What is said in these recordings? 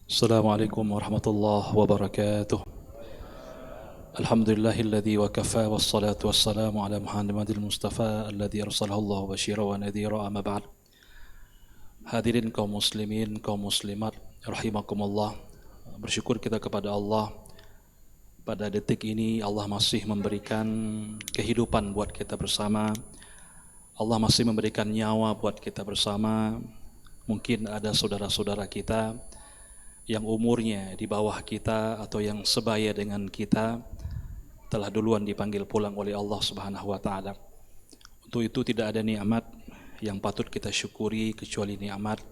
Assalamualaikum warahmatullahi wabarakatuh. Alhamdulillahilladzi wa kafa wassalatu wassalamu ala Muhammadil Mustafa alladzi arsalahu Allah basyira wa nadhira amma ba'd. Hadirin kaum muslimin, kaum muslimat rahimakumullah. Bersyukur kita kepada Allah pada detik ini Allah masih memberikan kehidupan buat kita bersama. Allah masih memberikan nyawa buat kita bersama. Mungkin ada saudara-saudara kita yang umurnya di bawah kita atau yang sebaya dengan kita telah duluan dipanggil pulang oleh Allah Subhanahu wa taala. Untuk itu tidak ada nikmat yang patut kita syukuri kecuali nikmat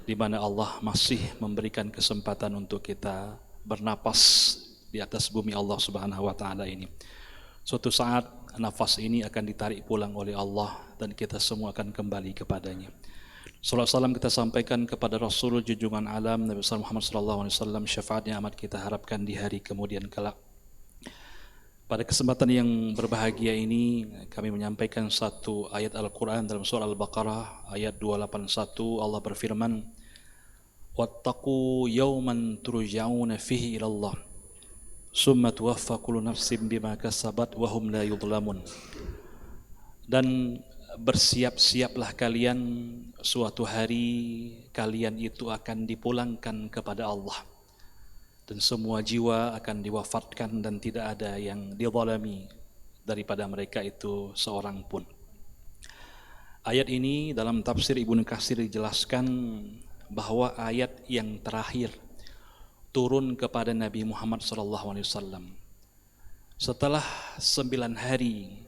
di mana Allah masih memberikan kesempatan untuk kita bernapas di atas bumi Allah Subhanahu wa taala ini. Suatu saat nafas ini akan ditarik pulang oleh Allah dan kita semua akan kembali kepadanya. Salam salam kita sampaikan kepada Rasul junjungan alam Nabi Muhammad SAW, syafaatnya amat kita harapkan di hari kemudian kelak. Pada kesempatan yang berbahagia ini kami menyampaikan satu ayat Al-Quran dalam surah Al-Baqarah ayat 281. Allah berfirman, wattaqu yawman turja'una fihi ilallah summa tuwaffa kullu nafsin bima kasabat wa hum la yudhlamun. Dan bersiap-siaplah kalian, suatu hari kalian itu akan dipulangkan kepada Allah dan semua jiwa akan diwafatkan dan tidak ada yang dizalimi daripada mereka itu seorang pun. Ayat ini dalam tafsir Ibnu Katsir dijelaskan bahwa ayat yang terakhir turun kepada Nabi Muhammad SAW. Setelah 9 hari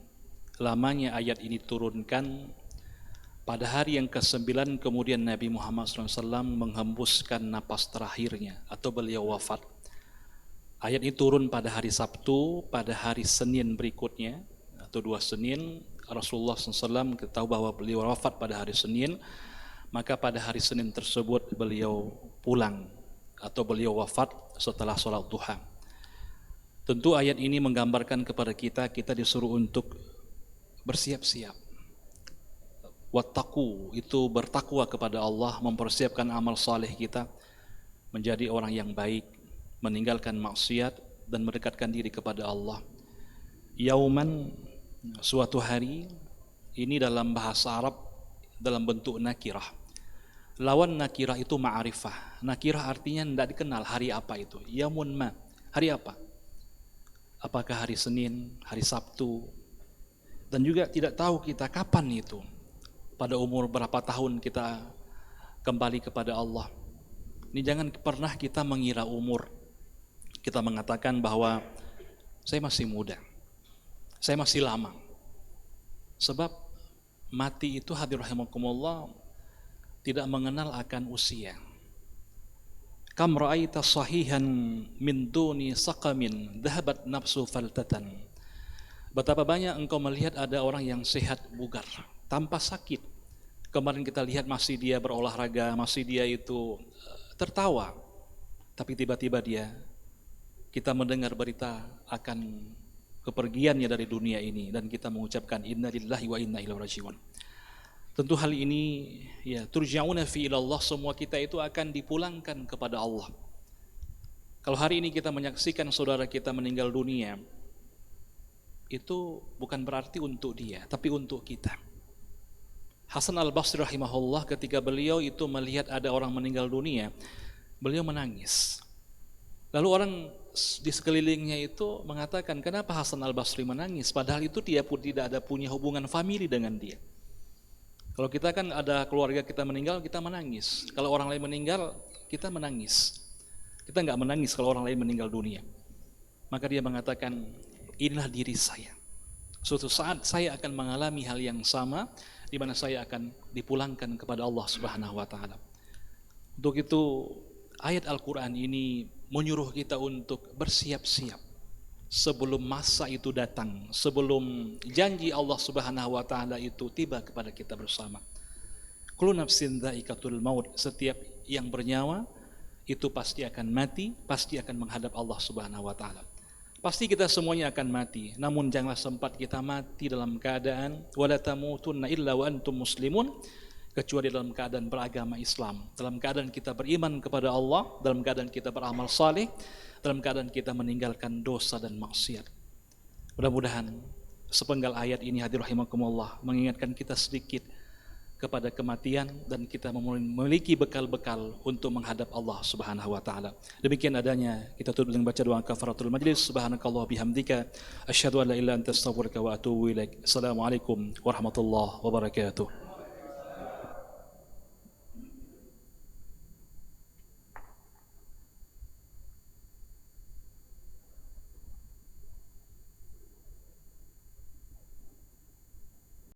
lamanya ayat ini turunkan, pada hari yang ke-9 kemudian Nabi Muhammad SAW menghembuskan napas terakhirnya atau beliau wafat. Ayat ini turun pada hari Sabtu, pada hari Senin berikutnya atau 2 Senin Rasulullah SAW, kita tahu bahwa beliau wafat pada hari Senin, maka pada hari Senin tersebut beliau pulang atau beliau wafat setelah sholat duha. Tentu ayat ini menggambarkan kepada kita disuruh untuk bersiap-siap. Wattaqu itu bertakwa kepada Allah, mempersiapkan amal saleh kita menjadi orang yang baik, meninggalkan maksiat dan mendekatkan diri kepada Allah. Yauman, suatu hari, ini dalam bahasa Arab dalam bentuk nakirah. Lawan nakirah itu ma'arifah. Nakirah artinya tidak dikenal hari apa itu. Yaumun ma, hari apa? Apakah hari Senin, hari Sabtu? Dan juga tidak tahu kita kapan itu, pada umur berapa tahun kita kembali kepada Allah. Ini jangan pernah kita mengira umur. Kita mengatakan bahwa saya masih muda, saya masih lama. Sebab mati itu hadir rahimakumullah tidak mengenal akan usia. Kam ra'aita sahihan min duni saqamin dhahabat nafsu faltatan. Betapa banyak engkau melihat ada orang yang sehat bugar tanpa sakit. Kemarin kita lihat masih dia berolahraga, masih dia itu tertawa. Tapi tiba-tiba kita mendengar berita akan kepergiannya dari dunia ini dan kita mengucapkan inna lillahi wa inna ilaihi raji'un. Tentu hal ini ya turja'una fi ilallah, semua kita itu akan dipulangkan kepada Allah. Kalau hari ini kita menyaksikan saudara kita meninggal dunia, itu bukan berarti untuk dia, tapi untuk kita. Hasan al-Basri rahimahullah ketika beliau itu melihat ada orang meninggal dunia, beliau menangis. Lalu orang di sekelilingnya itu mengatakan, kenapa Hasan al-Basri menangis? Padahal itu dia pun tidak ada punya hubungan famili dengan dia. Kalau kita kan ada keluarga kita meninggal, kita menangis. Kalau orang lain meninggal, kita menangis. Kita enggak menangis kalau orang lain meninggal dunia. Maka dia mengatakan, inilah diri saya. Suatu saat saya akan mengalami hal yang sama, di mana saya akan dipulangkan kepada Allah Subhanahu wa taala. Untuk itu ayat Al-Qur'an ini menyuruh kita untuk bersiap-siap sebelum masa itu datang, sebelum janji Allah Subhanahu wa taala itu tiba kepada kita bersama. Kullu nafsin dha'iqatul maut, setiap yang bernyawa itu pasti akan mati, pasti akan menghadap Allah Subhanahu wa taala. Pasti kita semuanya akan mati, namun janganlah sempat kita mati dalam keadaan wala tamutunna illa wa antum muslimun, kecuali dalam keadaan beragama Islam, dalam keadaan kita beriman kepada Allah, dalam keadaan kita beramal saleh, dalam keadaan kita meninggalkan dosa dan maksiat. Mudah-mudahan sepenggal ayat ini hadir rahimakumullah mengingatkan kita sedikit kepada kematian dan kita memiliki bekal-bekal untuk menghadap Allah Subhanahu wa taala. Demikian adanya kita tutup dengan baca doa kafaratul majlis. Subhanakallah bihamdika asyhadu an la ilaha illa anta astaghfiruka wa atubu ilaik. Assalamualaikum warahmatullahi wabarakatuh.